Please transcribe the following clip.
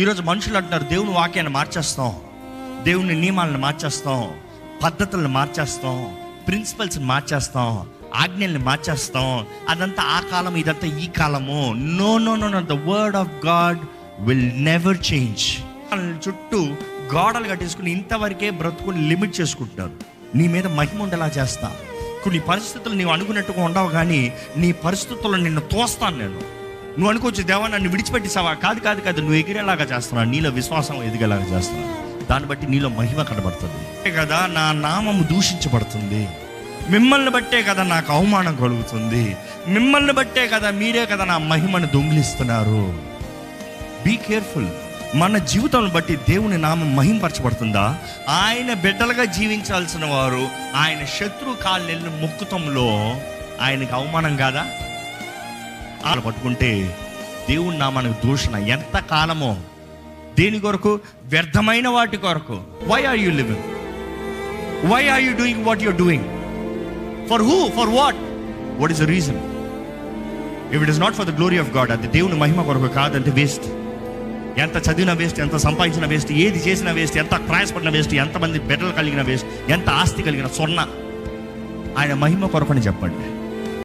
ఈరోజు మనుషులు అంటున్నారు, దేవుని వాక్యాన్ని మార్చేస్తాం, దేవుని నియమాలను మార్చేస్తాం, పద్ధతులను మార్చేస్తాం, ప్రిన్సిపల్స్ మార్చేస్తాం, ఆజ్ఞల్ని మార్చేస్తాం. అదంతా ఆ కాలం, ఇదంతా ఈ కాలము. No no no no, the word of God will never change. చుట్టూ గోడలు కట్టేసుకుని ఇంతవరకే బ్రతుకుని లిమిట్ చేసుకుంటున్నారు. నీ మీద మహిమ ఉండేలా చేస్తా. కొన్ని పరిస్థితులు నీవు అనుకున్నట్టుగా ఉండవు, కానీ నీ పరిస్థితుల్లో నిన్ను తోస్తాను నేను. నువ్వు అనుకోవచ్చు, దేవా నన్ను విడిచిపెట్టేసావా? కాదు కాదు కాదు, నువ్వు ఎగిరేలాగా చేస్తున్నావు, నీలో విశ్వాసం ఎదిగేలాగా చేస్తున్నావు. దాన్ని బట్టి నీలో మహిమ కనబడుతుంది కదా. నా నామము దూషించబడుతుంది, మిమ్మల్ని బట్టే కదా నాకు అవమానం కలుగుతుంది, మిమ్మల్ని బట్టే కదా, మీరే కదా నా మహిమను దొంగిలిస్తున్నారు. Be careful. మన జీవితాలను బట్టి దేవుని నామం మహింపరచబడుతుందా? ఆయన బిడ్డలుగా జీవించాల్సిన వారు ఆయన శత్రువు కాళ్ళెళ్ళి మొక్కుతంలో ఆయనకు అవమానం కాదా? అలా పట్టుకుంటే దేవుని నామానికి దూషణ. ఎంత కాలమో దేని కొరకు? వ్యర్థమైన వాటి కొరకు. Why are you living? Why are you doing what your doing? For who? For what? What is the reason? If it is not for the glory of God, అది దేవుని మహిమ కొరకు కాదంటే వేస్ట్. ఎంత చదివినా వేస్ట్, ఎంత సంపాదించిన వేస్ట్, ఏది చేసినా వేస్ట్, ఎంత ప్రయాసపడిన వేస్ట్, ఎంతమంది బిడ్డలు కలిగిన వేస్ట్, ఎంత ఆస్తి కలిగిన స్వర్ణ. ఆయన మహిమ కొరకని చెప్పండి.